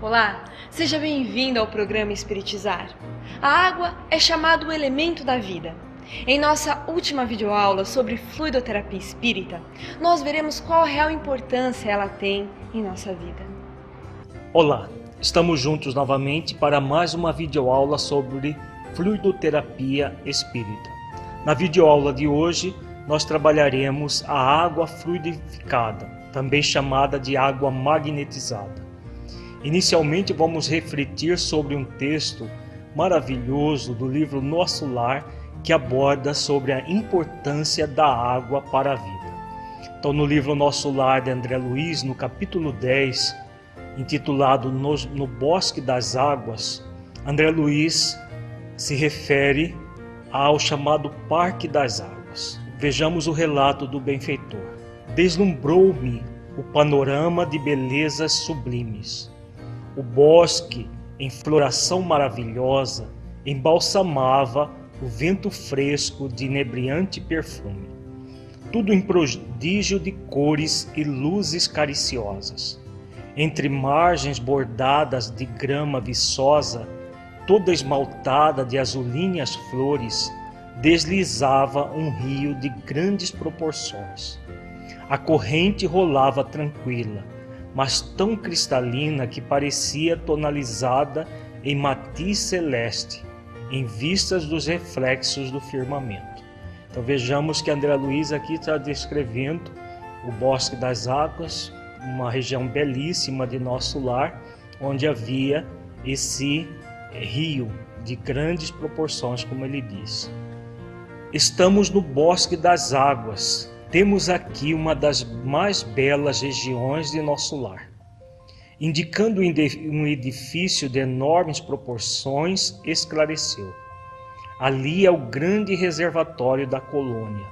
Olá, seja bem-vindo ao programa Espiritizar. A água é chamado o elemento da vida. Em nossa última videoaula sobre fluidoterapia espírita, nós veremos qual a real importância ela tem em nossa vida. Olá, estamos juntos novamente para mais uma videoaula sobre fluidoterapia espírita. Na videoaula de hoje, nós trabalharemos a água fluidificada, também chamada de água magnetizada. Inicialmente vamos refletir sobre um texto maravilhoso do livro Nosso Lar, que aborda sobre a importância da água para a vida. Então, no livro Nosso Lar de André Luiz, no capítulo 10, intitulado No Bosque das Águas, André Luiz se refere ao chamado Parque das Águas. Vejamos o relato do benfeitor. Deslumbrou-me o panorama de belezas sublimes. O bosque, em floração maravilhosa, embalsamava o vento fresco de inebriante perfume. Tudo em prodígio de cores e luzes cariciosas. Entre margens bordadas de grama viçosa, toda esmaltada de azulinhas flores, deslizava um rio de grandes proporções. A corrente rolava tranquila, mas tão cristalina que parecia tonalizada em matiz celeste, em vistas dos reflexos do firmamento. Então vejamos que André Luiz aqui está descrevendo o Bosque das Águas, uma região belíssima de Nosso Lar, onde havia esse rio de grandes proporções, como ele diz. Estamos no Bosque das Águas. Temos aqui uma das mais belas regiões de Nosso Lar. Indicando um edifício de enormes proporções, esclareceu. Ali é o grande reservatório da colônia.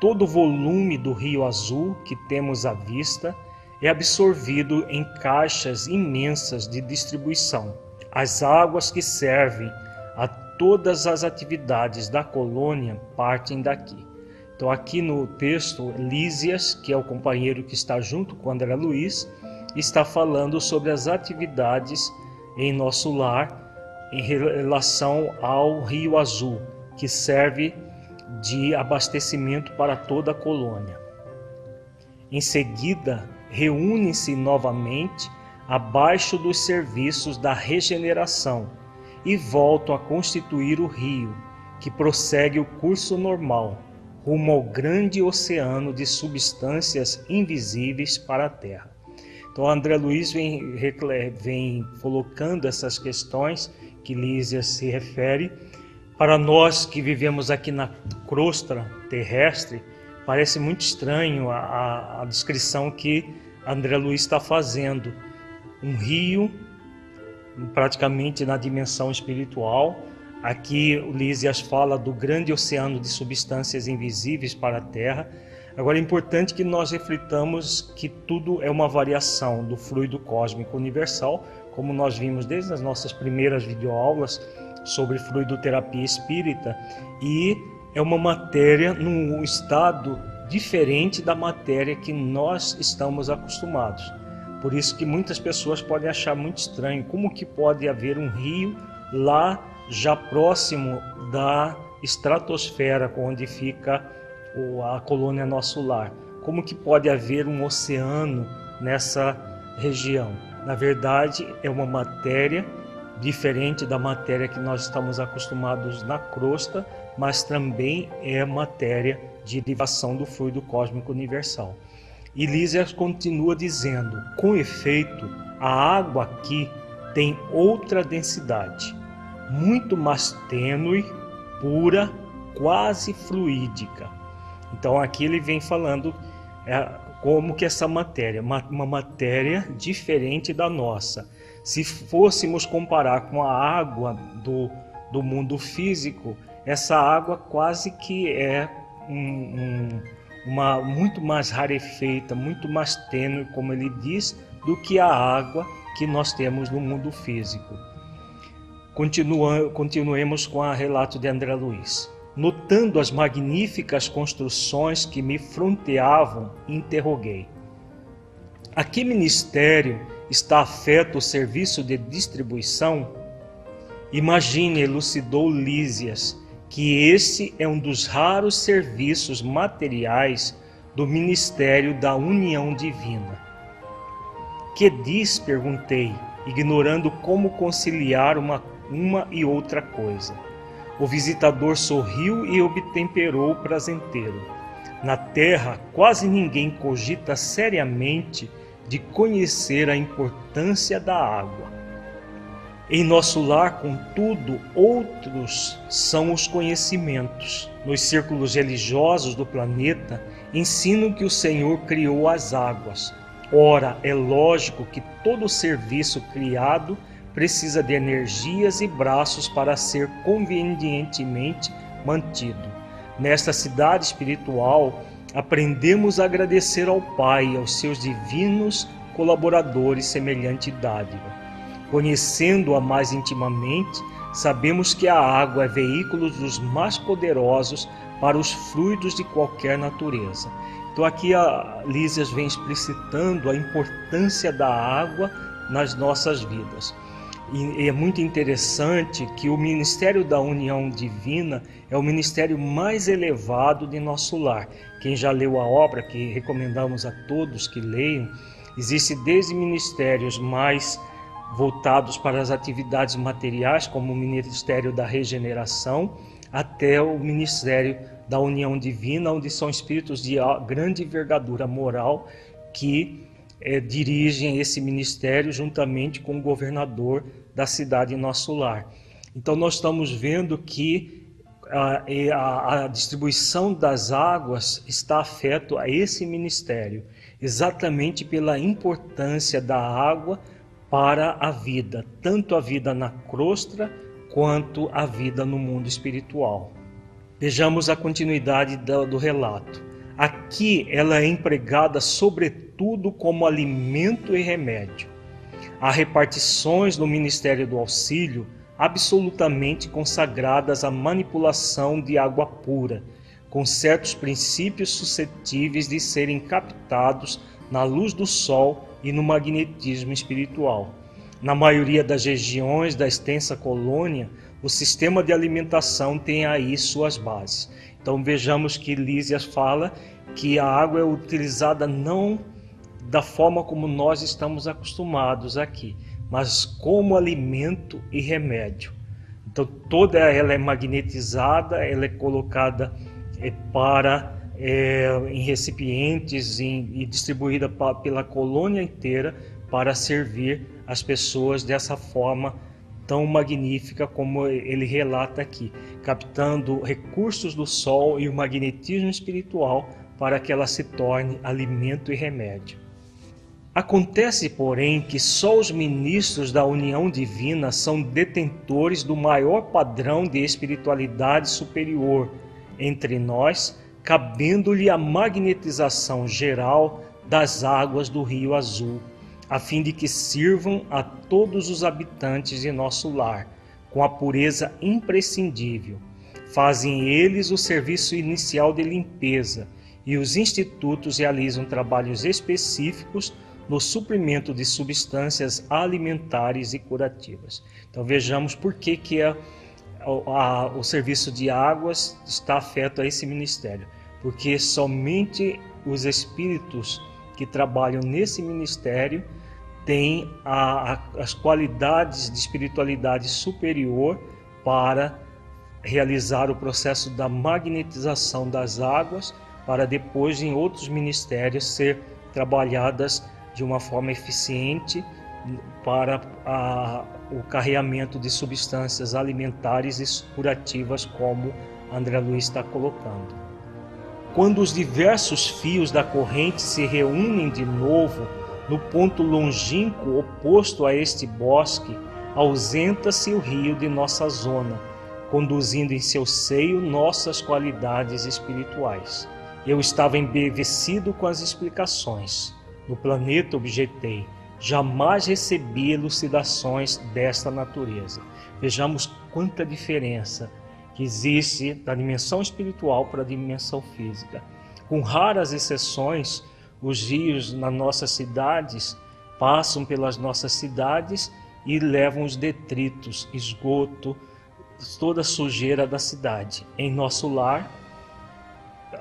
Todo o volume do Rio Azul que temos à vista é absorvido em caixas imensas de distribuição. As águas que servem a todas as atividades da colônia partem daqui. Então aqui no texto, Lísias, que é o companheiro que está junto com André Luiz, está falando sobre as atividades em Nosso Lar em relação ao Rio Azul, que serve de abastecimento para toda a colônia. Em seguida, reúnem-se novamente abaixo dos serviços da regeneração e voltam a constituir o rio, que prossegue o curso normal, rumo ao grande oceano de substâncias invisíveis para a Terra. Então André Luiz vem colocando essas questões que Lísias se refere. Para nós que vivemos aqui na crosta terrestre, parece muito estranho a descrição que André Luiz está fazendo. Um rio, praticamente na dimensão espiritual. Aqui o Lísias fala do grande oceano de substâncias invisíveis para a Terra. Agora é importante que nós reflitamos que tudo é uma variação do fluido cósmico universal, como nós vimos desde as nossas primeiras videoaulas sobre fluidoterapia espírita, e é uma matéria num estado diferente da matéria que nós estamos acostumados. Por isso que muitas pessoas podem achar muito estranho como que pode haver um rio lá já próximo da estratosfera, onde fica a colônia Nosso Lar. Como que pode haver um oceano nessa região? Na verdade, é uma matéria diferente da matéria que nós estamos acostumados na crosta, mas também é matéria de derivação do fluido cósmico universal. E Lísias continua dizendo, com efeito, a água aqui tem outra densidade, muito mais tênue, pura, quase fluídica. Então aqui ele vem falando como que essa matéria, uma matéria diferente da nossa. Se fôssemos comparar com a água do mundo físico, essa água quase que é muito mais rarefeita, muito mais tênue, como ele diz, do que a água que nós temos no mundo físico. Continuemos com o relato de André Luiz. Notando as magníficas construções que me fronteavam, interroguei: a que ministério está afeto o serviço de distribuição? Imagine, elucidou Lísias, que este é um dos raros serviços materiais do ministério da união divina. Que diz? Perguntei, ignorando como conciliar uma e outra coisa. O visitador sorriu e obtemperou prazenteiro. Na terra, quase ninguém cogita seriamente de conhecer a importância da água. Em nosso lar, contudo, outros são os conhecimentos. Nos círculos religiosos do planeta, ensinam que o Senhor criou as águas. Ora, é lógico que todo serviço criado precisa de energias e braços para ser convenientemente mantido. Nesta cidade espiritual, aprendemos a agradecer ao Pai e aos seus divinos colaboradores semelhante dádiva. Conhecendo-a mais intimamente, sabemos que a água é veículo dos mais poderosos para os fluidos de qualquer natureza. Então aqui a Lísias vem explicitando a importância da água nas nossas vidas. E é muito interessante que o Ministério da União Divina é o ministério mais elevado de nosso lar. Quem já leu a obra, que recomendamos a todos que leiam, existe desde ministérios mais voltados para as atividades materiais, como o Ministério da Regeneração, até o Ministério da União Divina, onde são espíritos de grande envergadura moral que dirigem esse ministério juntamente com o governador da cidade Nosso Lar. Então nós estamos vendo que a distribuição das águas está afeto a esse ministério, exatamente pela importância da água para a vida, tanto a vida na crosta quanto a vida no mundo espiritual. Vejamos a continuidade do relato. Aqui ela é empregada sobretudo como alimento e remédio. Há repartições no Ministério do Auxílio absolutamente consagradas à manipulação de água pura, com certos princípios suscetíveis de serem captados na luz do sol e no magnetismo espiritual. Na maioria das regiões da extensa colônia, o sistema de alimentação tem aí suas bases. Então vejamos que Lísias fala que a água é utilizada não da forma como nós estamos acostumados aqui, mas como alimento e remédio. Então toda ela é magnetizada, ela é colocada em recipientes e distribuída pela colônia inteira para servir as pessoas dessa forma tão magnífica como ele relata aqui, captando recursos do sol e o magnetismo espiritual para que ela se torne alimento e remédio. Acontece, porém, que só os ministros da união divina são detentores do maior padrão de espiritualidade superior entre nós, cabendo-lhe a magnetização geral das águas do Rio Azul, a fim de que sirvam a todos os habitantes de nosso lar, com a pureza imprescindível. Fazem eles o serviço inicial de limpeza, e os institutos realizam trabalhos específicos no suprimento de substâncias alimentares e curativas. Então vejamos por que o serviço de águas está afeto a esse ministério. Porque somente os espíritos que trabalham nesse ministério têm as qualidades de espiritualidade superior para realizar o processo da magnetização das águas, para depois em outros ministérios ser trabalhadas de uma forma eficiente para o carreamento de substâncias alimentares e curativas, como André Luiz está colocando. Quando os diversos fios da corrente se reúnem de novo no ponto longínquo oposto a este bosque, ausenta-se o rio de nossa zona, conduzindo em seu seio nossas qualidades espirituais. Eu estava embevecido com as explicações. No planeta, objetei, jamais recebi elucidações desta natureza. Vejamos quanta diferença que existe da dimensão espiritual para a dimensão física. Com raras exceções, os rios nas nossas cidades passam pelas nossas cidades e levam os detritos, esgoto, toda a sujeira da cidade. Em nosso lar,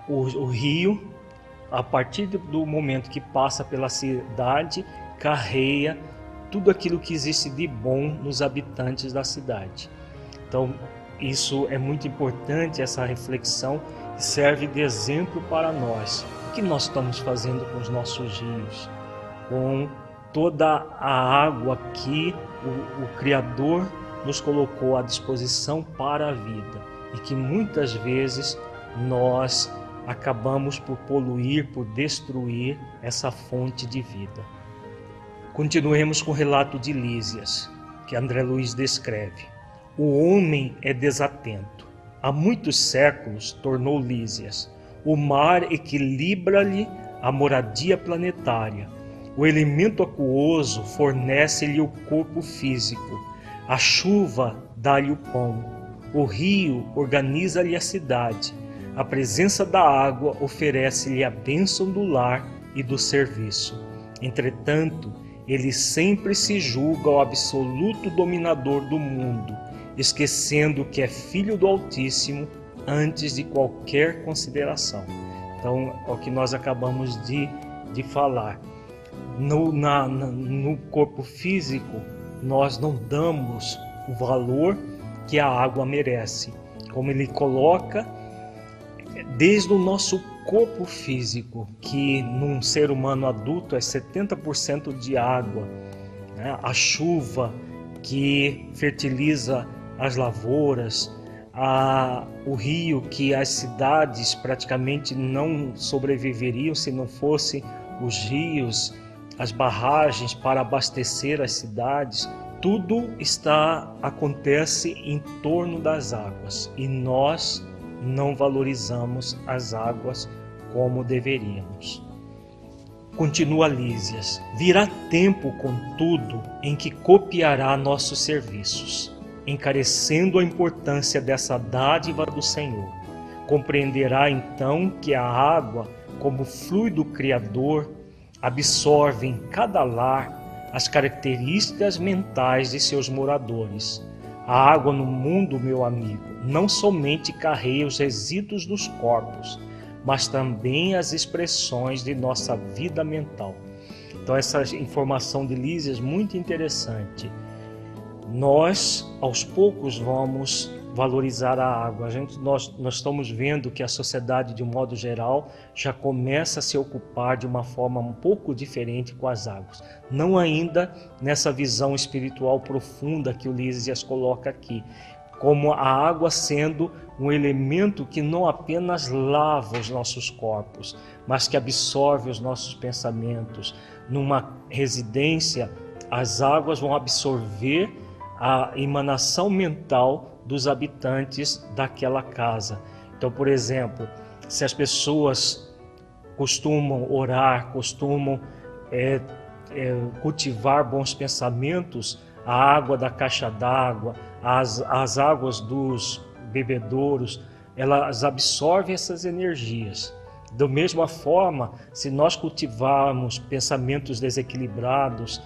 o rio, a partir do momento que passa pela cidade, carrega tudo aquilo que existe de bom nos habitantes da cidade. Então, isso é muito importante, essa reflexão, e serve de exemplo para nós. O que nós estamos fazendo com os nossos rios? Com toda a água que o Criador nos colocou à disposição para a vida e que muitas vezes nós acabamos por poluir, por destruir essa fonte de vida. Continuemos com o relato de Lísias, que André Luiz descreve. O homem é desatento. Há muitos séculos, tornou Lísias, o mar equilibra-lhe a moradia planetária. O elemento aquoso fornece-lhe o corpo físico. A chuva dá-lhe o pão. O rio organiza-lhe a cidade. A presença da água oferece-lhe a bênção do lar e do serviço. Entretanto, ele sempre se julga o absoluto dominador do mundo, esquecendo que é filho do Altíssimo antes de qualquer consideração. Então, é o que nós acabamos de falar. No corpo físico, nós não damos o valor que a água merece. Como ele coloca, desde o nosso corpo físico, que num ser humano adulto é 70% de água, né? A chuva que fertiliza as lavouras, o rio que as cidades praticamente não sobreviveriam se não fossem os rios, as barragens para abastecer as cidades. Tudo acontece em torno das águas e nós não valorizamos as águas como deveríamos. Continua Lísias: virá tempo, contudo, em que copiará nossos serviços, encarecendo a importância dessa dádiva do Senhor. Compreenderá então que a água, como fluido criador, absorve em cada lar as características mentais de seus moradores. A água no mundo, meu amigo, não somente carrega os resíduos dos corpos, mas também as expressões de nossa vida mental. Então essa informação de Lísias é muito interessante. Nós, aos poucos, vamos valorizar a água. Nós estamos vendo que a sociedade, de um modo geral, já começa a se ocupar de uma forma um pouco diferente com as águas. Não ainda nessa visão espiritual profunda que o Lísias coloca aqui, como a água sendo um elemento que não apenas lava os nossos corpos, mas que absorve os nossos pensamentos. Numa residência, as águas vão absorver a emanação mental dos habitantes daquela casa. Então, por exemplo, se as pessoas costumam orar, costumam cultivar bons pensamentos, a água da caixa d'água, as águas dos bebedouros, elas absorvem essas energias. Da mesma forma, se nós cultivarmos pensamentos desequilibrados,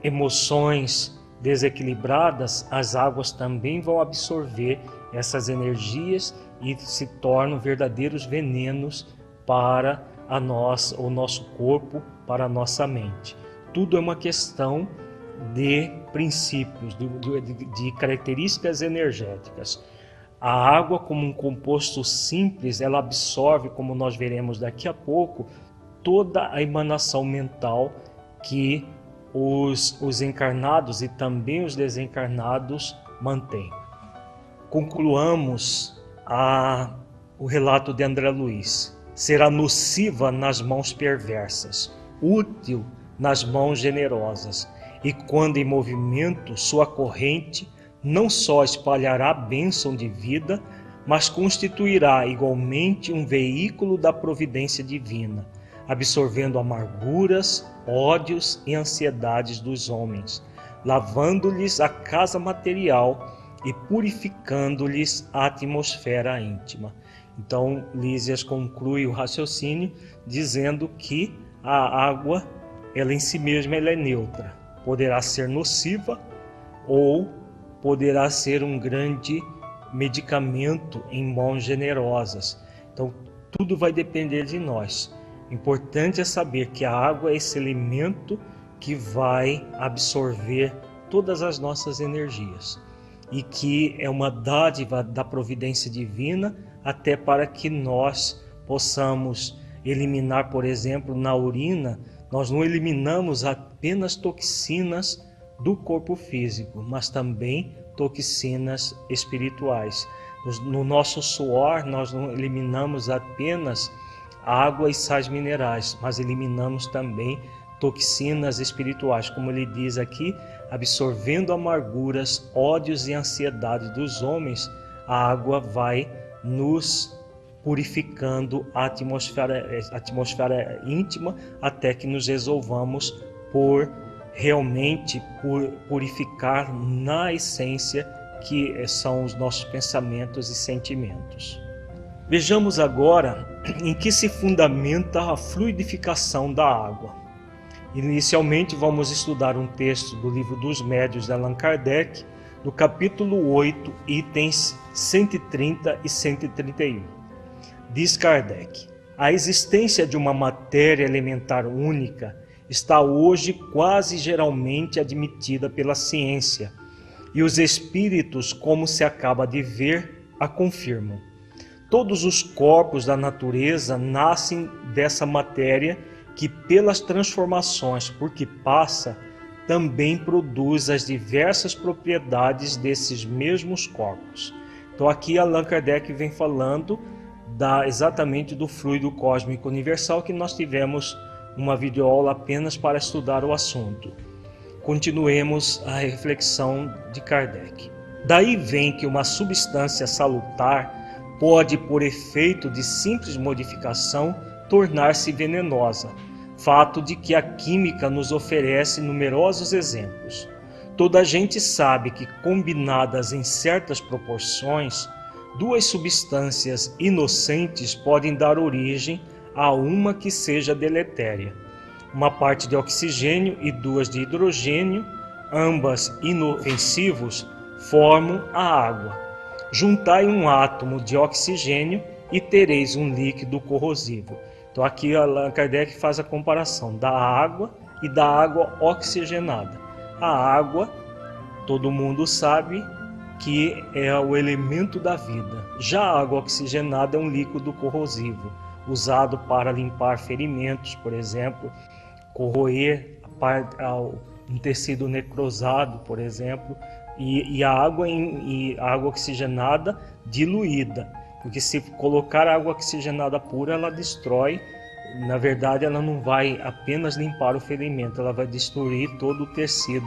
emoções desequilibradas, as águas também vão absorver essas energias e se tornam verdadeiros venenos para o nosso corpo, para a nossa mente. Tudo é uma questão de princípios, de características energéticas. A água, como um composto simples, ela absorve, como nós veremos daqui a pouco, toda a emanação mental que os encarnados e também os desencarnados mantêm. Concluamos o relato de André Luiz. Será nociva nas mãos perversas, útil nas mãos generosas, e quando em movimento, sua corrente não só espalhará a bênção de vida, mas constituirá igualmente um veículo da providência divina, absorvendo amarguras, ódios e ansiedades dos homens, lavando-lhes a casa material e purificando-lhes a atmosfera íntima. Então, Lísias conclui o raciocínio dizendo que a água ela em si mesma ela é neutra. Poderá ser nociva ou poderá ser um grande medicamento em mãos generosas. Então, tudo vai depender de nós. O importante é saber que a água é esse elemento que vai absorver todas as nossas energias e que é uma dádiva da providência divina até para que nós possamos eliminar, por exemplo, na urina, nós não eliminamos apenas toxinas do corpo físico, mas também toxinas espirituais. No nosso suor, nós não eliminamos apenas água e sais minerais, mas eliminamos também toxinas espirituais, como ele diz aqui, absorvendo amarguras, ódios e ansiedade dos homens, a água vai nos purificando a atmosfera íntima até que nos resolvamos por realmente purificar na essência que são os nossos pensamentos e sentimentos. Vejamos agora em que se fundamenta a fluidificação da água. Inicialmente vamos estudar um texto do Livro dos Médiuns de Allan Kardec, do capítulo 8, itens 130 e 131. Diz Kardec: a existência de uma matéria elementar única está hoje quase geralmente admitida pela ciência, e os espíritos, como se acaba de ver, a confirmam. Todos os corpos da natureza nascem dessa matéria que, pelas transformações por que passa, também produz as diversas propriedades desses mesmos corpos. Então aqui Allan Kardec vem falando exatamente do fluido cósmico universal, que nós tivemos uma videoaula apenas para estudar o assunto. Continuemos a reflexão de Kardec. Daí vem que uma substância salutar pode, por efeito de simples modificação, tornar-se venenosa, fato de que a química nos oferece numerosos exemplos. Toda a gente sabe que, combinadas em certas proporções, duas substâncias inocentes podem dar origem a uma que seja deletéria. Uma parte de oxigênio e duas de hidrogênio, ambas inofensivos, formam a água. Juntai um átomo de oxigênio e tereis um líquido corrosivo. Então aqui Allan Kardec faz a comparação da água e da água oxigenada. A água, todo mundo sabe que é o elemento da vida. Já a água oxigenada é um líquido corrosivo, usado para limpar ferimentos, por exemplo, corroer um tecido necrosado, por exemplo, e a água oxigenada diluída, porque se colocar água oxigenada pura, ela destrói. Na verdade, ela não vai apenas limpar o ferimento, ela vai destruir todo o tecido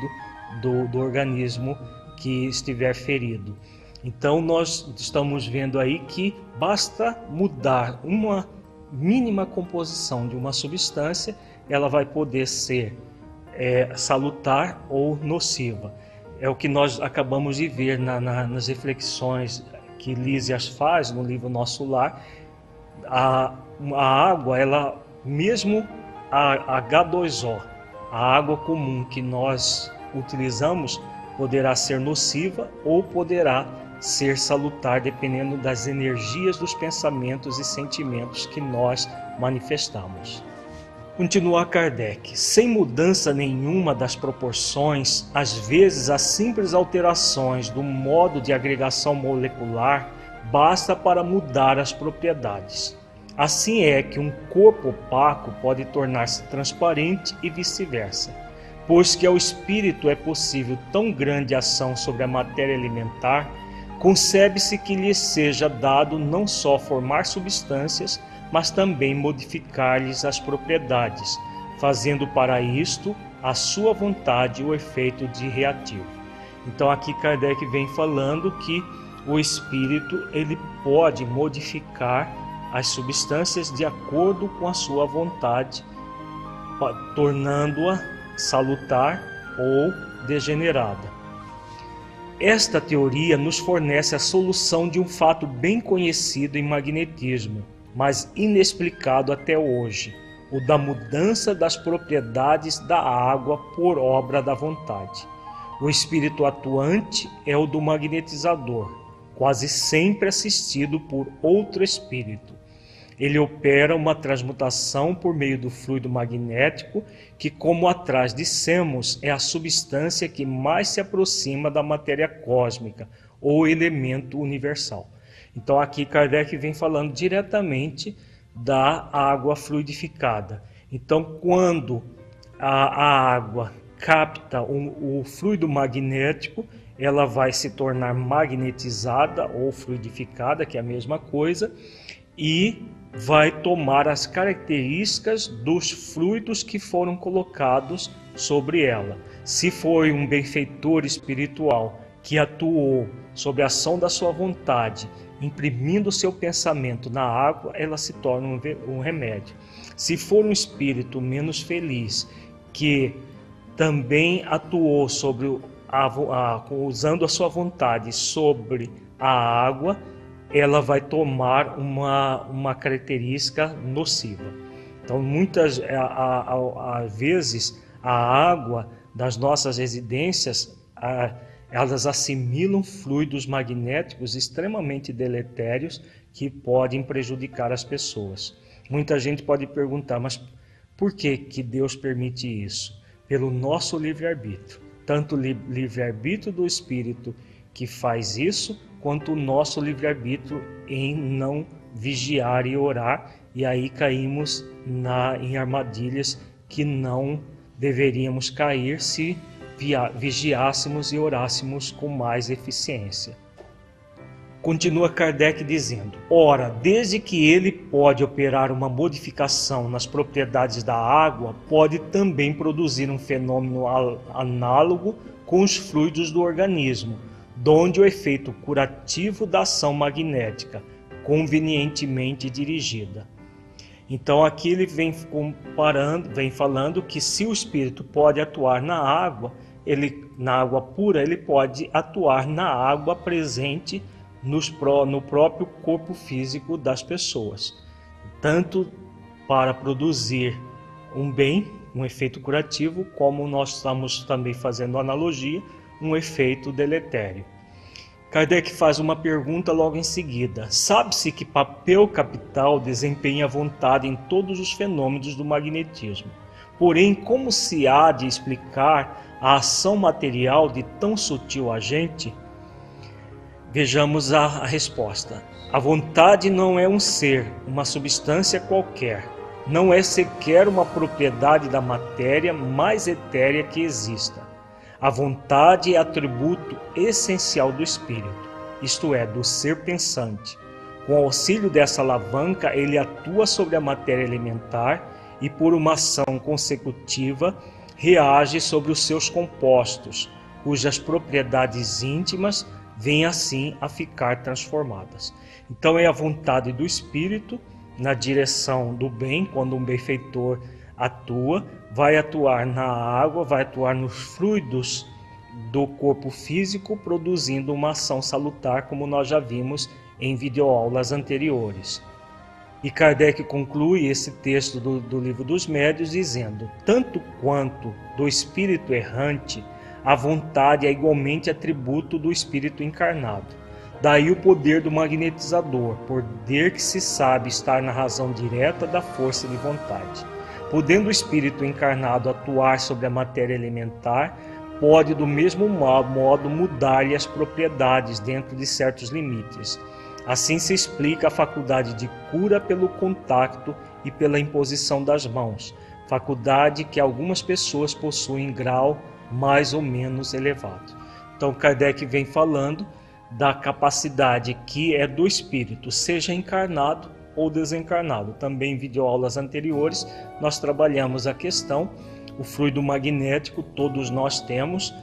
do organismo que estiver ferido. Então nós estamos vendo aí que basta mudar uma mínima composição de uma substância, ela vai poder ser salutar ou nociva. É o que nós acabamos de ver nas reflexões que Lísias faz no livro Nosso Lar. A água, ela mesmo a H2O, a água comum que nós utilizamos, poderá ser nociva ou poderá ser salutar, dependendo das energias dos pensamentos e sentimentos que nós manifestamos. Continua Kardec: sem mudança nenhuma das proporções, às vezes as simples alterações do modo de agregação molecular basta para mudar as propriedades. Assim é que um corpo opaco pode tornar-se transparente e vice-versa, pois que ao espírito é possível tão grande ação sobre a matéria alimentar, concebe-se que lhe seja dado não só formar substâncias, mas também modificar-lhes as propriedades, fazendo para isto a sua vontade o efeito de reativo. Então aqui Kardec vem falando que o espírito ele pode modificar as substâncias de acordo com a sua vontade, tornando-a salutar ou degenerada. Esta teoria nos fornece a solução de um fato bem conhecido em magnetismo, mas inexplicado até hoje: o da mudança das propriedades da água por obra da vontade. O espírito atuante é o do magnetizador, quase sempre assistido por outro espírito. Ele opera uma transmutação por meio do fluido magnético, que, como atrás dissemos, é a substância que mais se aproxima da matéria cósmica, ou elemento universal. Então aqui Kardec vem falando diretamente da água fluidificada. Então quando a água capta o fluido magnético, ela vai se tornar magnetizada ou fluidificada, que é a mesma coisa, e vai tomar as características dos fluidos que foram colocados sobre ela. Se foi um benfeitor espiritual que atuou sob a ação da sua vontade, imprimindo seu pensamento na água, ela se torna um remédio. Se for um espírito menos feliz, que também atuou sobre usando a sua vontade sobre a água, ela vai tomar uma característica nociva. Então, muitas vezes, a água das nossas residências, elas assimilam fluidos magnéticos extremamente deletérios que podem prejudicar as pessoas. Muita gente pode perguntar, mas por que Deus permite isso? Pelo nosso livre-arbítrio. Tanto o livre-arbítrio do Espírito que faz isso, quanto o nosso livre-arbítrio em não vigiar e orar, e aí caímos em armadilhas que não deveríamos cair se vigiássemos e orássemos com mais eficiência. Continua Kardec dizendo: ora, desde que ele pode operar uma modificação nas propriedades da água, pode também produzir um fenômeno análogo com os fluidos do organismo, donde o efeito curativo da ação magnética, convenientemente dirigida. Então aqui ele vem falando que se o espírito pode atuar na água pura, ele pode atuar na água presente no próprio corpo físico das pessoas, tanto para produzir um bem, um efeito curativo, como nós estamos também fazendo analogia, um efeito deletério. Kardec faz uma pergunta logo em seguida: sabe-se que papel capital desempenha a vontade em todos os fenômenos do magnetismo. Porém, como se há de explicar a ação material de tão sutil agente? Vejamos a resposta. A vontade não é um ser, uma substância qualquer. Não é sequer uma propriedade da matéria mais etérea que exista. A vontade é atributo essencial do espírito, isto é, do ser pensante. Com o auxílio dessa alavanca, ele atua sobre a matéria elementar e, por uma ação consecutiva, reage sobre os seus compostos, cujas propriedades íntimas vêm assim a ficar transformadas. Então é a vontade do espírito na direção do bem, quando um benfeitor atua, vai atuar na água, vai atuar nos fluidos do corpo físico, produzindo uma ação salutar, como nós já vimos em videoaulas anteriores. E Kardec conclui esse texto do Livro dos Médiuns dizendo: tanto quanto do espírito errante, a vontade é igualmente atributo do espírito encarnado. Daí o poder do magnetizador, poder que se sabe estar na razão direta da força de vontade. Podendo o espírito encarnado atuar sobre a matéria elementar, pode do mesmo modo mudar-lhe as propriedades dentro de certos limites. Assim se explica a faculdade de cura pelo contacto e pela imposição das mãos, faculdade que algumas pessoas possuem em grau mais ou menos elevado. Então Kardec vem falando da capacidade que é do espírito, seja encarnado ou desencarnado. Também em videoaulas anteriores nós trabalhamos a questão, o fluido magnético todos nós temos,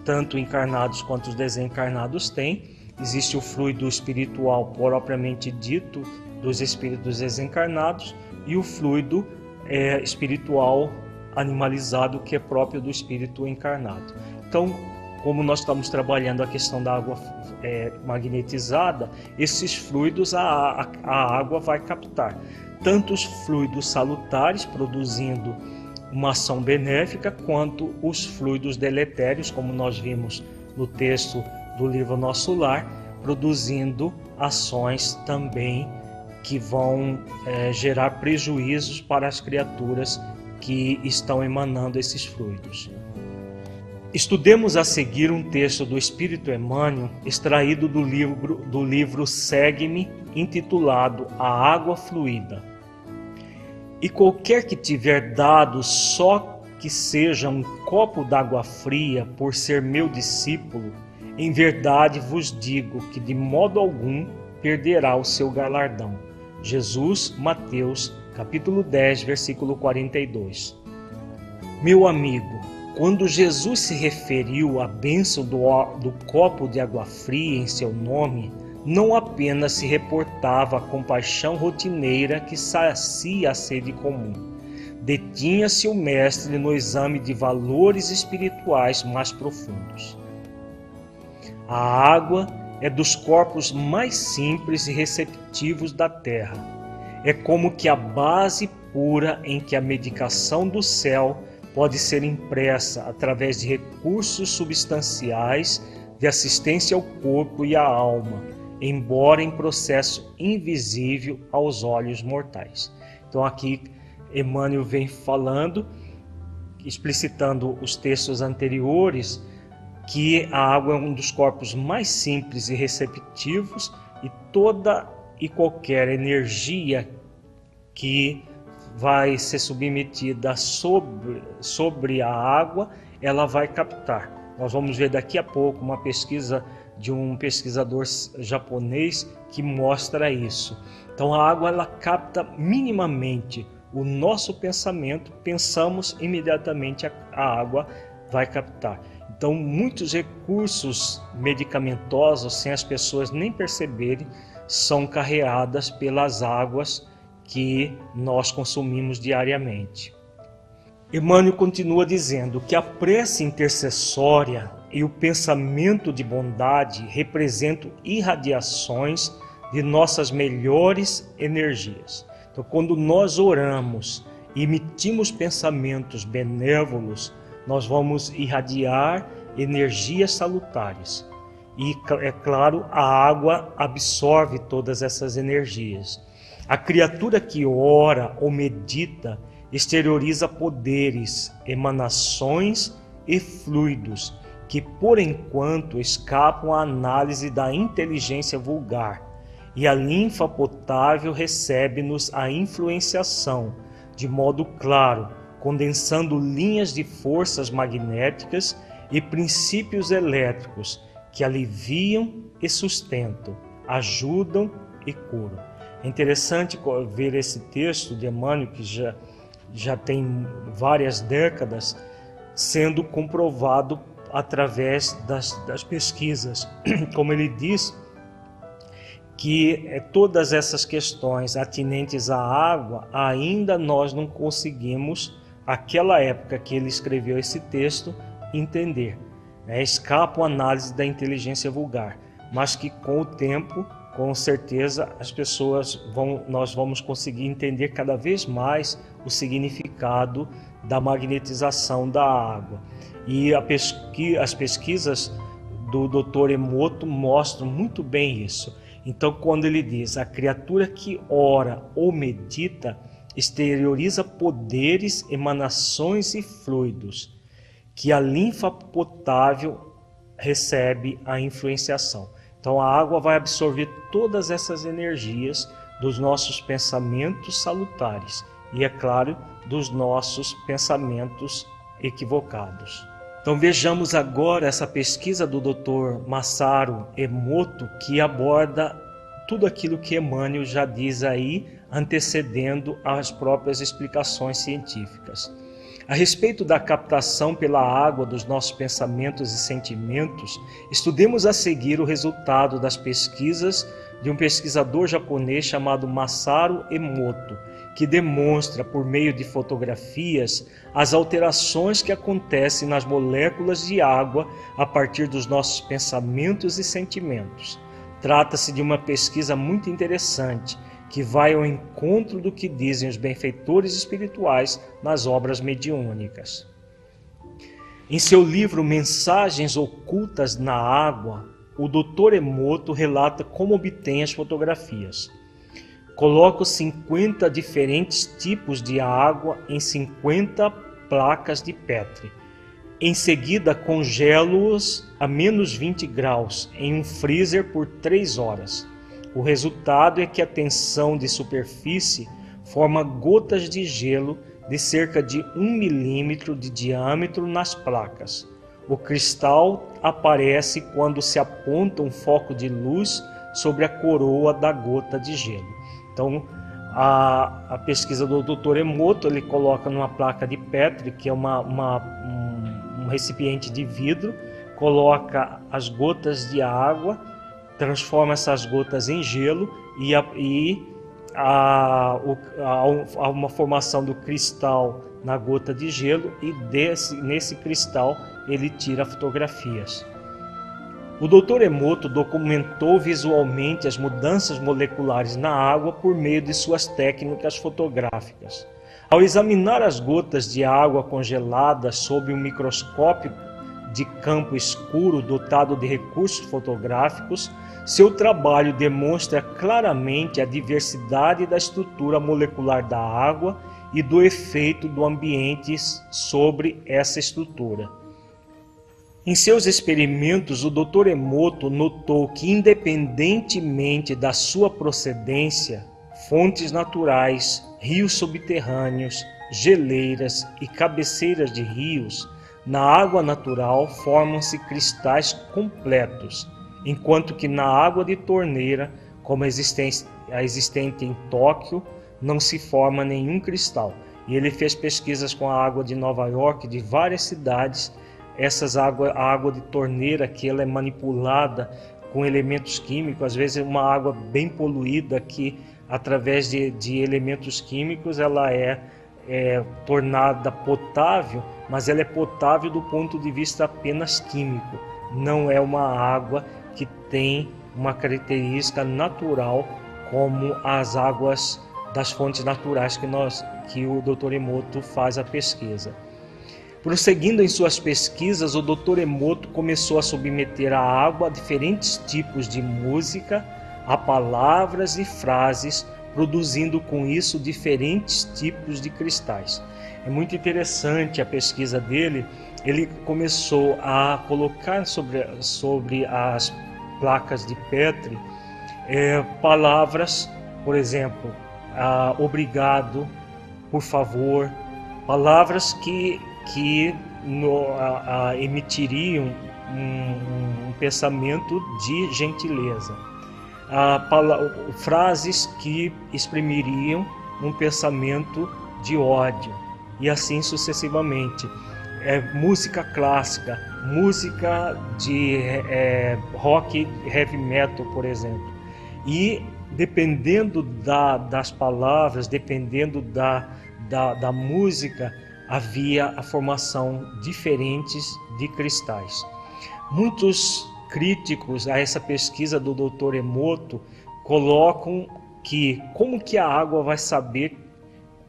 tanto encarnados quanto os desencarnados têm. Existe o fluido espiritual propriamente dito dos espíritos desencarnados e o fluido espiritual animalizado que é próprio do espírito encarnado. Então, como nós estamos trabalhando a questão da água magnetizada, esses fluidos a água vai captar. Tanto os fluidos salutares, produzindo uma ação benéfica, quanto os fluidos deletérios, como nós vimos no texto do livro Nosso Lar, produzindo ações também que vão gerar prejuízos para as criaturas que estão emanando esses fluidos. Estudemos a seguir um texto do Espírito Emmanuel, extraído do livro Segue-me, intitulado A Água Fluida. E qualquer que tiver dado só que seja um copo d'água fria por ser meu discípulo, em verdade vos digo que de modo algum perderá o seu galardão. Jesus, Mateus, capítulo 10, versículo 42. Meu amigo, quando Jesus se referiu à bênção do copo de água fria em seu nome, não apenas se reportava a compaixão rotineira que sacia a sede comum. Detinha-se o mestre no exame de valores espirituais mais profundos. A água é dos corpos mais simples e receptivos da terra. É como que a base pura em que a medicação do céu pode ser impressa através de recursos substanciais de assistência ao corpo e à alma, embora em processo invisível aos olhos mortais. Então aqui Emmanuel vem falando, explicitando os textos anteriores, que a água é um dos corpos mais simples e receptivos, e toda e qualquer energia que vai ser submetida sobre a água, ela vai captar. Nós vamos ver daqui a pouco uma pesquisa de um pesquisador japonês que mostra isso. Então a água ela capta minimamente o nosso pensamento, pensamos imediatamente a água vai captar. Então muitos recursos medicamentosos, sem as pessoas nem perceberem, são carreadas pelas águas que nós consumimos diariamente. Emmanuel continua dizendo que a prece intercessória e o pensamento de bondade representam irradiações de nossas melhores energias. Então, quando nós oramos e emitimos pensamentos benévolos, nós vamos irradiar energias salutares. E, é claro, a água absorve todas essas energias. A criatura que ora ou medita exterioriza poderes, emanações e fluidos que, por enquanto, escapam à análise da inteligência vulgar, e a linfa potável recebe-nos a influenciação, de modo claro, condensando linhas de forças magnéticas e princípios elétricos que aliviam e sustentam, ajudam e curam. É interessante ver esse texto de Emmanuel, que já tem várias décadas, sendo comprovado através das pesquisas. Como ele diz, que todas essas questões atinentes à água, ainda nós não conseguimos, naquela época que ele escreveu esse texto, entender. Escapa a análise da inteligência vulgar, mas que com o tempo, com certeza, nós vamos conseguir entender cada vez mais o significado da magnetização da água. E as pesquisas do Dr. Emoto mostram muito bem isso. Então, quando ele diz, a criatura que ora ou medita exterioriza poderes, emanações e fluidos, que a linfa potável recebe a influenciação. Então a água vai absorver todas essas energias dos nossos pensamentos salutares e, é claro, dos nossos pensamentos equivocados. Então vejamos agora essa pesquisa do Dr. Masaru Emoto, que aborda tudo aquilo que Emmanuel já diz aí, antecedendo as próprias explicações científicas. A respeito da captação pela água dos nossos pensamentos e sentimentos, estudemos a seguir o resultado das pesquisas de um pesquisador japonês chamado Masaru Emoto, que demonstra, por meio de fotografias, as alterações que acontecem nas moléculas de água a partir dos nossos pensamentos e sentimentos. Trata-se de uma pesquisa muito interessante, que vai ao encontro do que dizem os benfeitores espirituais nas obras mediúnicas. Em seu livro Mensagens Ocultas na Água, o Dr. Emoto relata como obtém as fotografias. Coloca os 50 diferentes tipos de água em 50 placas de Petri. Em seguida, congelo-os a menos 20 graus em um freezer por 3 horas. O resultado é que a tensão de superfície forma gotas de gelo de cerca de 1 milímetro de diâmetro nas placas. O cristal aparece quando se aponta um foco de luz sobre a coroa da gota de gelo. Então, a pesquisa do Dr. Emoto, ele coloca numa placa de Petri, que é um recipiente de vidro, coloca as gotas de água, transforma essas gotas em gelo e há uma formação do cristal na gota de gelo e nesse cristal ele tira fotografias. O Dr. Emoto documentou visualmente as mudanças moleculares na água por meio de suas técnicas fotográficas. Ao examinar as gotas de água congeladas sob um microscópio de campo escuro dotado de recursos fotográficos, seu trabalho demonstra claramente a diversidade da estrutura molecular da água e do efeito do ambiente sobre essa estrutura. Em seus experimentos, o Dr. Emoto notou que, independentemente da sua procedência, fontes naturais, rios subterrâneos, geleiras e cabeceiras de rios, na água natural formam-se cristais completos, enquanto que na água de torneira, como a existente em Tóquio, não se forma nenhum cristal. E ele fez pesquisas com a água de Nova York, de várias cidades. A água de torneira, que ela é manipulada com elementos químicos, às vezes é uma água bem poluída que, através de elementos químicos, ela é tornada potável, mas ela é potável do ponto de vista apenas químico. Não é uma água que tem uma característica natural como as águas das fontes naturais que o Dr. Emoto faz a pesquisa. Prosseguindo em suas pesquisas, o Dr. Emoto começou a submeter a água a diferentes tipos de música, a palavras e frases, produzindo com isso diferentes tipos de cristais. É muito interessante a pesquisa dele. Ele começou a colocar sobre as placas de Petri palavras, por exemplo, obrigado, por favor, palavras que emitiriam um pensamento de gentileza, frases que exprimiriam um pensamento de ódio, e assim sucessivamente. Música clássica, música de rock, heavy metal, por exemplo. E dependendo das palavras, dependendo da música, havia a formação diferentes de cristais. Muitos críticos a essa pesquisa do Dr. Emoto colocam que como que a água vai saber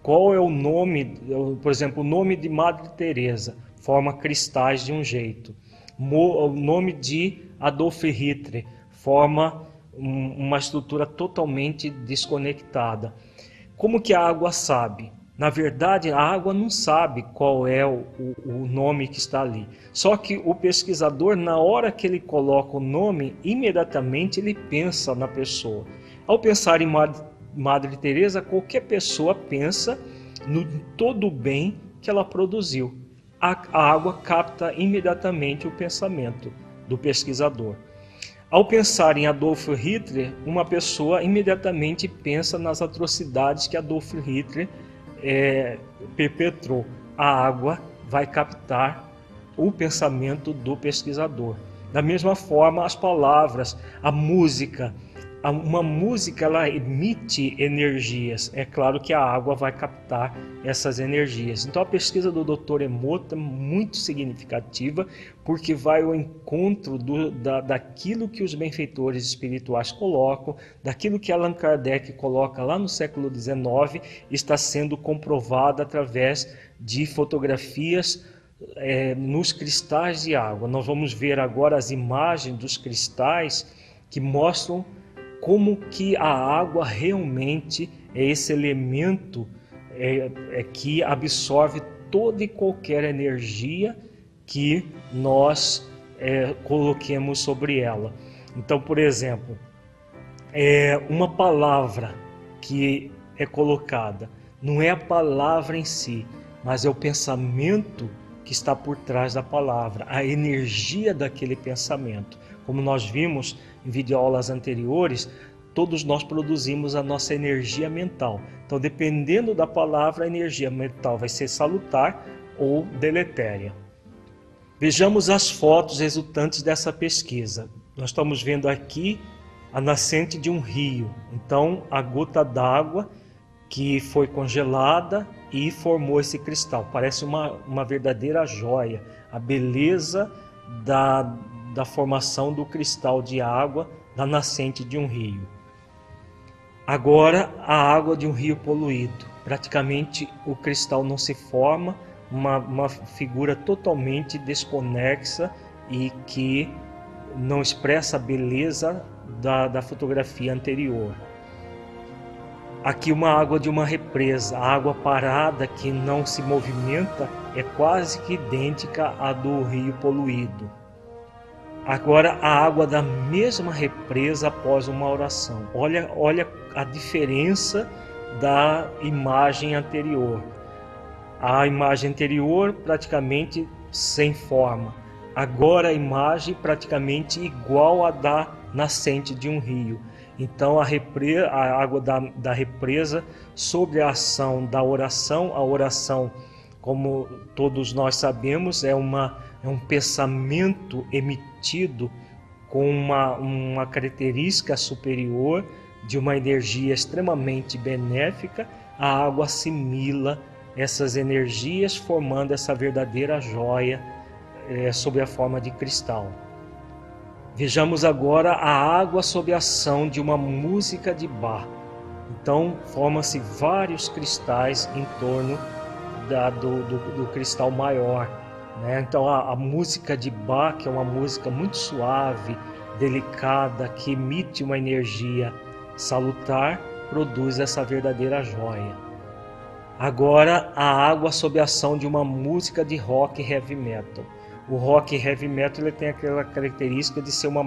qual é o nome, por exemplo, o nome de Madre Teresa forma cristais de um jeito, o nome de Adolf Hitler forma uma estrutura totalmente desconectada. Como que a água sabe? Na verdade, a água não sabe qual é o nome que está ali. Só que o pesquisador, na hora que ele coloca o nome, imediatamente ele pensa na pessoa. Ao pensar em Madre Teresa, qualquer pessoa pensa no todo o bem que ela produziu. A água capta imediatamente o pensamento do pesquisador. Ao pensar em Adolf Hitler, uma pessoa imediatamente pensa nas atrocidades que Adolf Hitler perpetrou. a água vai captar o pensamento do pesquisador. Da mesma forma, as palavras, a música, uma música ela emite energias. É claro que a água vai captar essas energias. Então a pesquisa do Dr. Emoto é muito significativa, porque vai ao encontro daquilo que os benfeitores espirituais colocam, daquilo que Allan Kardec coloca lá no século XIX, está sendo comprovado através de fotografias nos cristais de água. Nós vamos ver agora as imagens dos cristais que mostram como que a água realmente é esse elemento que absorve toda e qualquer energia que nós coloquemos sobre ela. Então, por exemplo, uma palavra que é colocada, não é a palavra em si, mas é o pensamento que está por trás da palavra, a energia daquele pensamento. Como nós vimos em videoaulas anteriores, todos nós produzimos a nossa energia mental. Então, dependendo da palavra, a energia mental vai ser salutar ou deletéria. Vejamos as fotos resultantes dessa pesquisa. Nós estamos vendo aqui a nascente de um rio. Então, a gota d'água que foi congelada e formou esse cristal. Parece uma verdadeira joia. A beleza da formação do cristal de água da nascente de um rio. Agora, a água de um rio poluído. Praticamente o cristal não se forma, uma figura totalmente desconexa e que não expressa a beleza da fotografia anterior. Aqui uma água de uma represa, a água parada que não se movimenta é quase que idêntica à do rio poluído. Agora a água da mesma represa após uma oração. Olha a diferença da imagem anterior. A imagem anterior praticamente sem forma. Agora a imagem praticamente igual à da nascente de um rio. Então a água da represa, sobre a ação da oração, a oração, como todos nós sabemos, é um pensamento emitido com uma característica superior, de uma energia extremamente benéfica. A água assimila essas energias, formando essa verdadeira joia sob a forma de cristal. Vejamos agora a água sob a ação de uma música de Bach. Então, formam-se vários cristais em torno do cristal maior. Né? Então, a música de Bach é uma música muito suave, delicada, que emite uma energia salutar, produz essa verdadeira joia. Agora, a água sob a ação de uma música de rock e heavy metal. O rock e heavy metal ele tem aquela característica de ser uma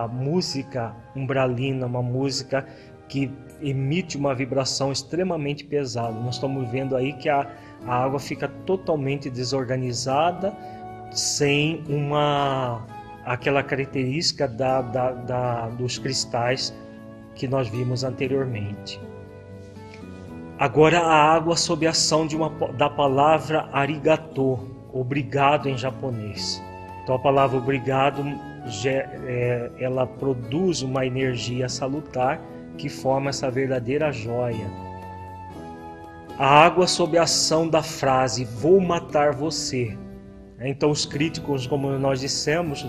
música umbralina, uma música que emite uma vibração extremamente pesada. Nós estamos vendo aí que a água fica totalmente desorganizada, sem aquela característica dos cristais que nós vimos anteriormente. Agora a água sob a ação da palavra arigato, obrigado em japonês. Então a palavra obrigado ela produz uma energia salutar que forma essa verdadeira joia. A água sob a ação da frase vou matar você. Então os críticos, como nós dissemos,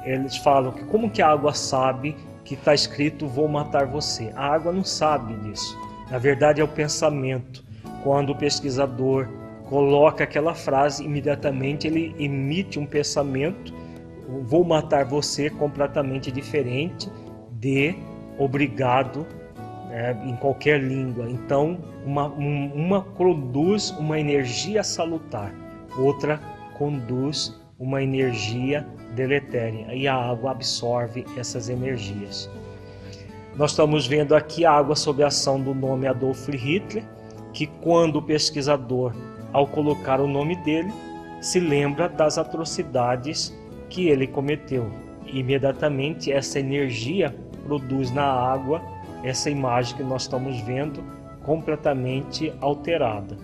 eles falam que como que a água sabe que está escrito vou matar você? A água não sabe disso. Na verdade é o pensamento. Quando o pesquisador coloca aquela frase, imediatamente ele emite um pensamento, vou matar você, completamente diferente de obrigado, em qualquer língua. Então, uma conduz uma energia salutar, outra conduz uma energia deletéria, e a água absorve essas energias. Nós estamos vendo aqui a água sob a ação do nome Adolf Hitler, que quando o pesquisador, ao colocar o nome dele, se lembra das atrocidades que ele cometeu. E, imediatamente essa energia produz na água essa imagem que nós estamos vendo completamente alterada.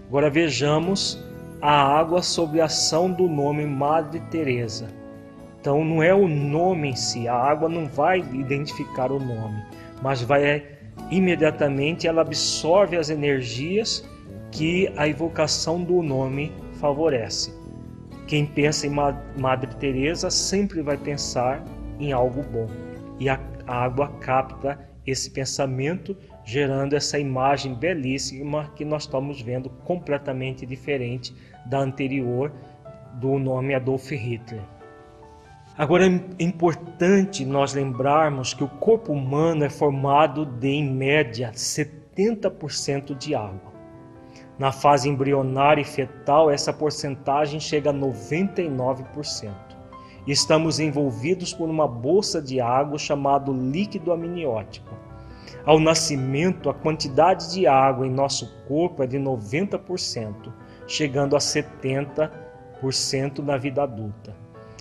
Agora vejamos a água sob a ação do nome Madre Teresa. Então não é o nome em si, a água não vai identificar o nome, mas imediatamente ela absorve as energias que a evocação do nome favorece. Quem pensa em Madre Teresa sempre vai pensar em algo bom, e a água capta esse pensamento, gerando essa imagem belíssima que nós estamos vendo, completamente diferente da anterior, do nome Adolf Hitler. Agora é importante nós lembrarmos que o corpo humano é formado de, em média, 70% de água. Na fase embrionária e fetal, essa porcentagem chega a 99%. Estamos envolvidos por uma bolsa de água chamada líquido amniótico. Ao nascimento, a quantidade de água em nosso corpo é de 90%, chegando a 70% na vida adulta.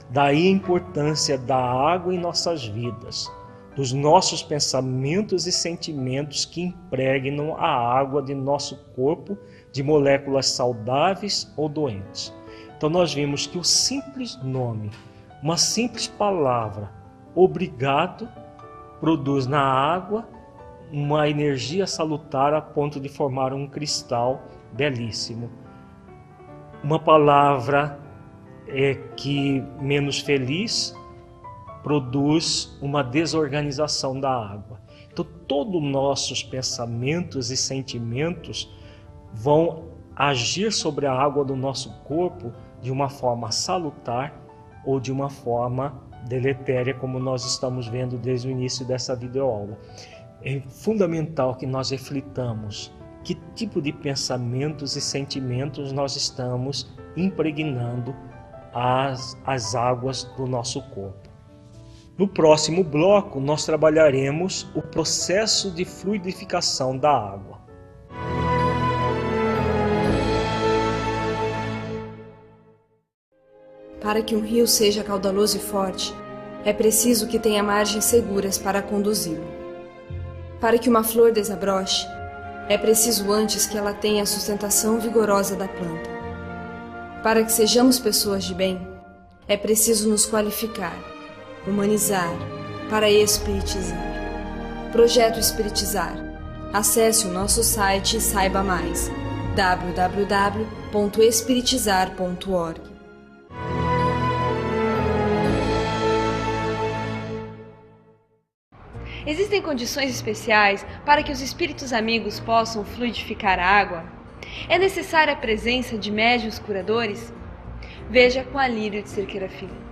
Daí a importância da água em nossas vidas, dos nossos pensamentos e sentimentos que impregnam a água de nosso corpo de moléculas saudáveis ou doentes. Então nós vimos que o simples nome, uma simples palavra, obrigado, produz na água uma energia salutar a ponto de formar um cristal belíssimo. Uma palavra que menos feliz produz uma desorganização da água. Então todos os nossos pensamentos e sentimentos vão agir sobre a água do nosso corpo de uma forma salutar ou de uma forma deletéria, como nós estamos vendo desde o início dessa videoaula. É fundamental que nós reflitamos que tipo de pensamentos e sentimentos nós estamos impregnando as águas do nosso corpo. No próximo bloco, nós trabalharemos o processo de fluidificação da água. Para que um rio seja caudaloso e forte, é preciso que tenha margens seguras para conduzi-lo. Para que uma flor desabroche, é preciso antes que ela tenha a sustentação vigorosa da planta. Para que sejamos pessoas de bem, é preciso nos qualificar, humanizar, para espiritizar. Projeto Espiritizar. Acesse o nosso site e saiba mais. www.espiritizar.org. Existem condições especiais para que os espíritos amigos possam fluidificar a água? É necessária a presença de médiuns curadores? Veja com Alírio de Cerqueira Filho.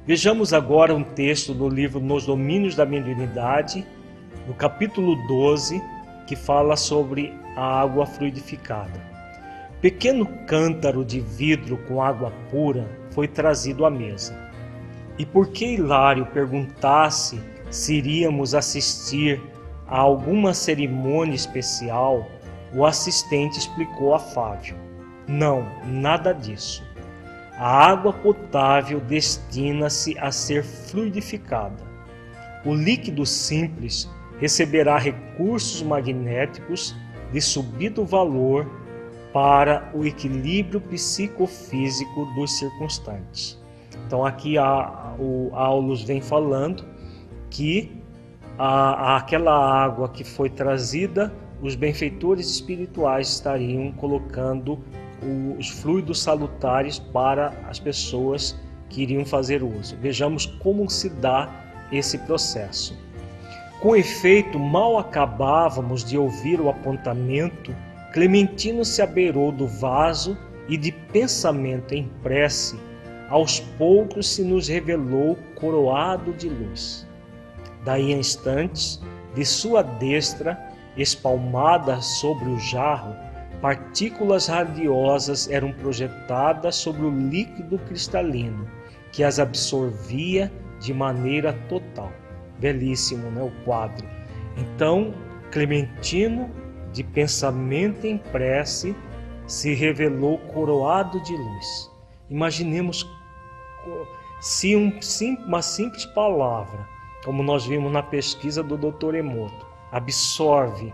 Vejamos agora um texto do livro Nos Domínios da Mediunidade, no capítulo 12, que fala sobre a água fluidificada. Pequeno cântaro de vidro com água pura foi trazido à mesa. E porque Hilário perguntasse se iríamos assistir a alguma cerimônia especial, o assistente explicou a Fábio: não, nada disso. A água potável destina-se a ser fluidificada. O líquido simples receberá recursos magnéticos de subido valor para o equilíbrio psicofísico dos circunstantes. Então aqui o Aulus vem falando que aquela água que foi trazida, os benfeitores espirituais estariam colocando os fluidos salutares para as pessoas que iriam fazer uso. Vejamos como se dá esse processo. Com efeito, mal acabávamos de ouvir o apontamento, Clementino se abeirou do vaso e, de pensamento em prece, aos poucos se nos revelou coroado de luz. Daí a instantes, de sua destra, espalmadas sobre o jarro, partículas radiosas eram projetadas sobre o líquido cristalino, que as absorvia de maneira total. Belíssimo, né, o quadro. Então, Clementino, de pensamento em prece, se revelou coroado de luz. Imaginemos se uma simples palavra, como nós vimos na pesquisa do Dr. Emoto, absorve,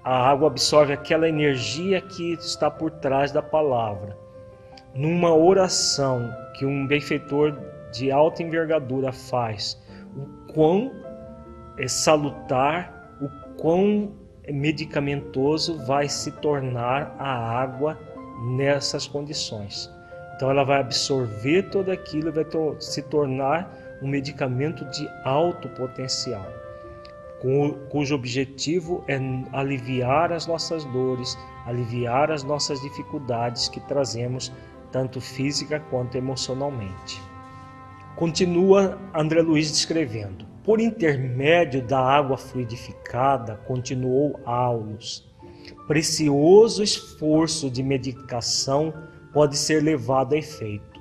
a água absorve aquela energia que está por trás da palavra. Numa oração que um benfeitor de alta envergadura faz, o quão salutar, o quão medicamentoso vai se tornar a água nessas condições. Então ela vai absorver tudo aquilo e vai se tornar um medicamento de alto potencial, cujo objetivo é aliviar as nossas dores, aliviar as nossas dificuldades que trazemos, tanto física quanto emocionalmente. Continua André Luiz descrevendo: por intermédio da água fluidificada, continuou Aulus, precioso esforço de medicação pode ser levado a efeito.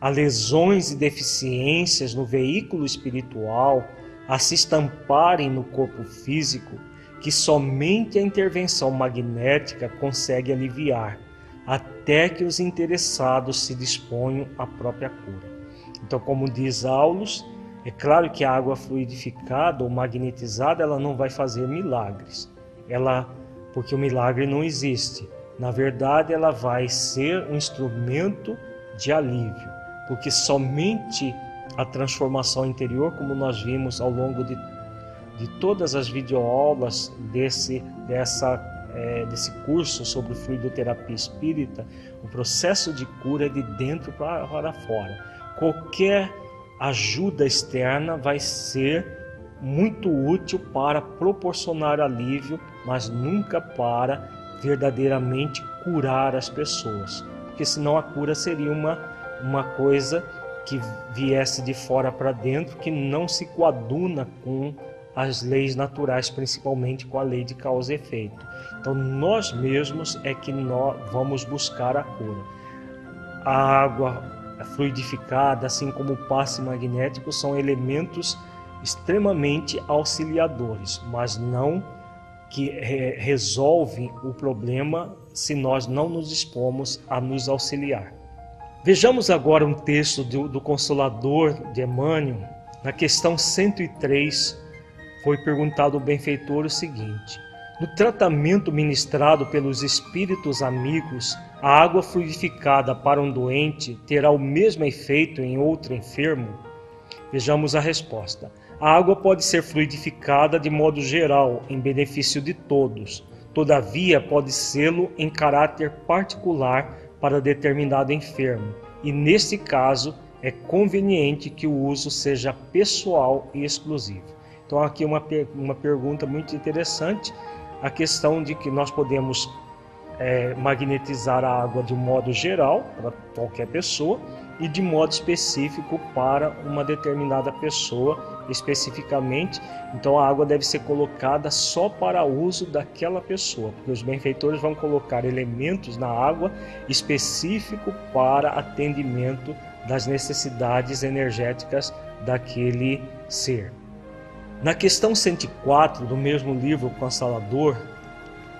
Há lesões e deficiências no veículo espiritual a se estamparem no corpo físico que somente a intervenção magnética consegue aliviar, até que os interessados se disponham à própria cura. Então, como diz Aulus, é claro que a água fluidificada ou magnetizada ela não vai fazer milagres, porque o milagre não existe. Na verdade, ela vai ser um instrumento de alívio, porque somente a transformação interior, como nós vimos ao longo de todas as videoaulas desse curso sobre fluidoterapia espírita, o processo de cura é de dentro para fora. Qualquer ajuda externa vai ser muito útil para proporcionar alívio, mas nunca para verdadeiramente curar as pessoas, porque senão a cura seria uma coisa que viesse de fora para dentro, que não se coaduna com as leis naturais, principalmente com a lei de causa e efeito. Então nós mesmos é que nós vamos buscar a cura. A água fluidificada, assim como o passe magnético, são elementos extremamente auxiliadores, mas não que resolvem o problema se nós não nos dispomos a nos auxiliar. Vejamos agora um texto do Consolador de Emmanuel. Na questão 103, foi perguntado ao benfeitor o seguinte: no tratamento ministrado pelos espíritos amigos, a água fluidificada para um doente terá o mesmo efeito em outro enfermo? Vejamos a resposta. A água pode ser fluidificada de modo geral, em benefício de todos. Todavia, pode sê-lo em caráter particular para determinado enfermo, e neste caso é conveniente que o uso seja pessoal e exclusivo. Então aqui uma pergunta muito interessante, a questão de que nós podemos magnetizar a água de um modo geral para qualquer pessoa e de modo específico para uma determinada pessoa especificamente. Então a água deve ser colocada só para uso daquela pessoa, porque os benfeitores vão colocar elementos na água específico para atendimento das necessidades energéticas daquele ser. Na questão 104 do mesmo livro Consolador,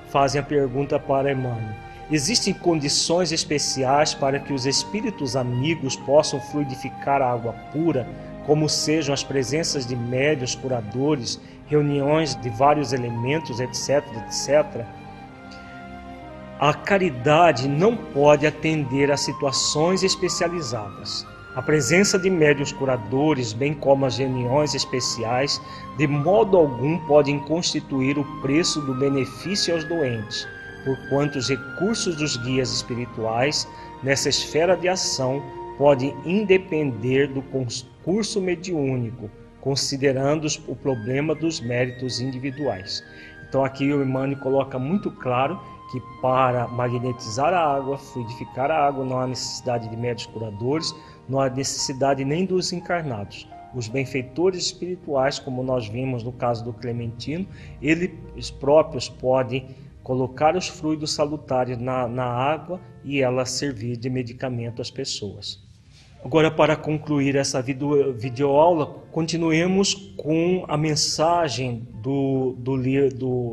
fazem a pergunta para Emmanuel: existem condições especiais para que os espíritos amigos possam fluidificar a água pura, como sejam as presenças de médiuns curadores, reuniões de vários elementos, etc, etc? A caridade não pode atender a situações especializadas. A presença de médiuns curadores, bem como as reuniões especiais, de modo algum podem constituir o preço do benefício aos doentes, porquanto os recursos dos guias espirituais nessa esfera de ação podem independer do concurso mediúnico, considerando o problema dos méritos individuais. Então aqui o Emmanuel coloca muito claro que para magnetizar a água, fluidificar a água, não há necessidade de médiuns curadores, não há necessidade nem dos encarnados. Os benfeitores espirituais, como nós vimos no caso do Clementino, eles próprios podem colocar os fluidos salutares na água e ela servir de medicamento às pessoas. Agora, para concluir essa videoaula, continuemos com a mensagem do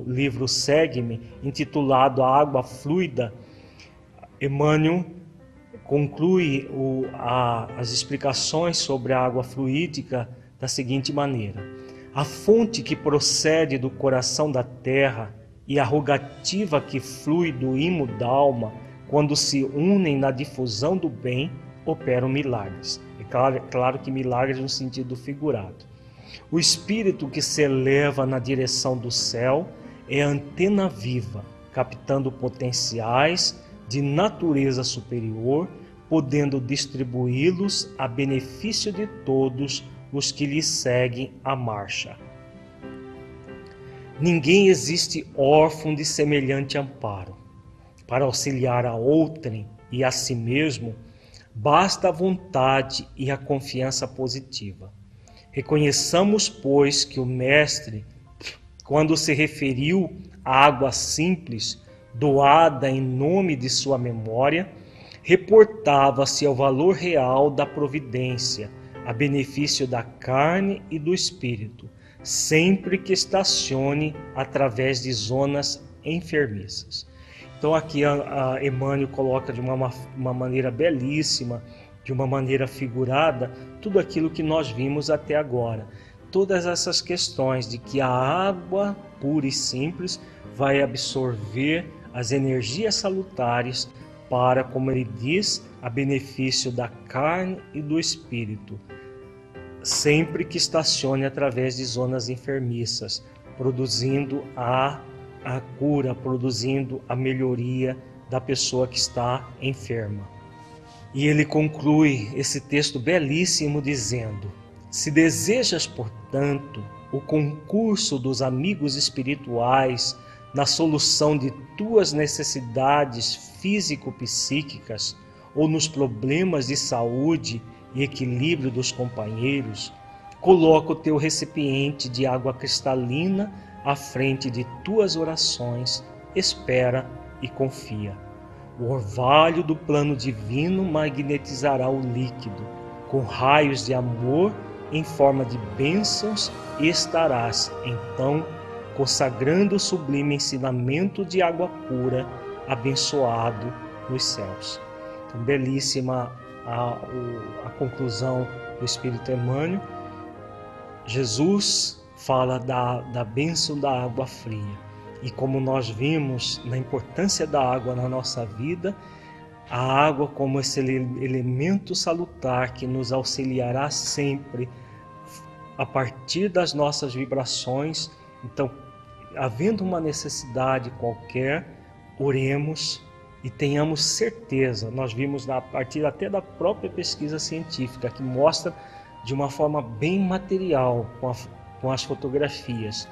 livro Segue-me, intitulado A Água Fluida. Emmanuel conclui as explicações sobre a água fluídica da seguinte maneira: A fonte que procede do coração da terra e a rogativa que flui do imo d'alma, quando se unem na difusão do bem, operam milagres. É claro que milagres no sentido figurado. O espírito que se eleva na direção do céu é a antena viva, captando potenciais de natureza superior, podendo distribuí-los a benefício de todos os que lhe seguem a marcha. Ninguém existe órfão de semelhante amparo. Para auxiliar a outrem e a si mesmo, basta a vontade e a confiança positiva. Reconheçamos, pois, que o Mestre, quando se referiu à água simples, doada em nome de sua memória, reportava-se ao valor real da providência, a benefício da carne e do espírito, sempre que estacione através de zonas enfermiças. Então aqui a Emmanuel coloca de uma maneira belíssima, de uma maneira figurada, tudo aquilo que nós vimos até agora. Todas essas questões de que a água pura e simples vai absorver as energias salutares para, como ele diz, a benefício da carne e do espírito, sempre que estacione através de zonas enfermiças, produzindo a cura, produzindo a melhoria da pessoa que está enferma. E ele conclui esse texto belíssimo dizendo: se desejas, portanto, o concurso dos amigos espirituais na solução de tuas necessidades físico-psíquicas ou nos problemas de saúde e equilíbrio dos companheiros, coloca o teu recipiente de água cristalina à frente de tuas orações, espera e confia. O orvalho do plano divino magnetizará o líquido, com raios de amor em forma de bênçãos, e estarás, então, consagrando o sublime ensinamento de água pura, abençoado nos céus. Então, belíssima a conclusão do Espírito Emmanuel. Jesus fala da bênção da água fria. E como nós vimos na importância da água na nossa vida, a água como esse elemento salutar que nos auxiliará sempre a partir das nossas vibrações. Então, havendo uma necessidade qualquer, oremos e tenhamos certeza. Nós vimos a partir até da própria pesquisa científica, que mostra de uma forma bem material, com as fotografias.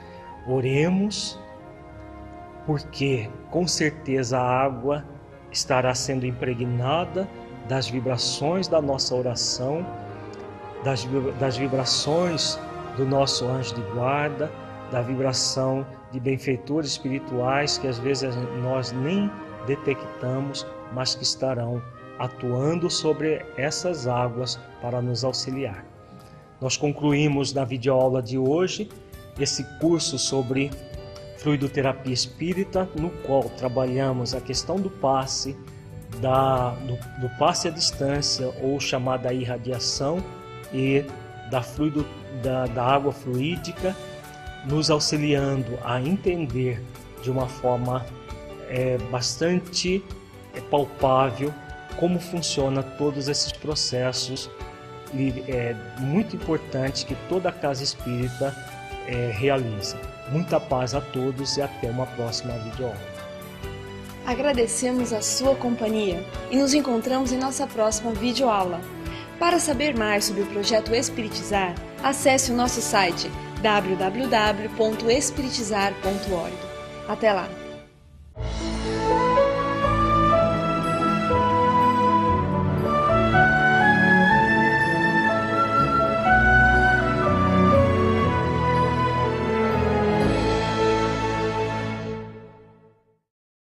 Oremos, porque com certeza a água estará sendo impregnada das vibrações da nossa oração, das vibrações do nosso anjo de guarda, da vibração de benfeitores espirituais que às vezes nós nem detectamos, mas que estarão atuando sobre essas águas para nos auxiliar. Nós concluímos na videoaula de hoje esse curso sobre fluidoterapia espírita, no qual trabalhamos a questão do passe, do passe à distância, ou chamada irradiação, e da água fluídica, nos auxiliando a entender de uma forma bastante palpável como funciona todos esses processos. E é muito importante que toda a casa espírita realize. Muita paz a todos e até uma próxima videoaula. Agradecemos a sua companhia e nos encontramos em nossa próxima videoaula. Para saber mais sobre o projeto Espiritizar, acesse o nosso site www.espiritizar.org. Até lá!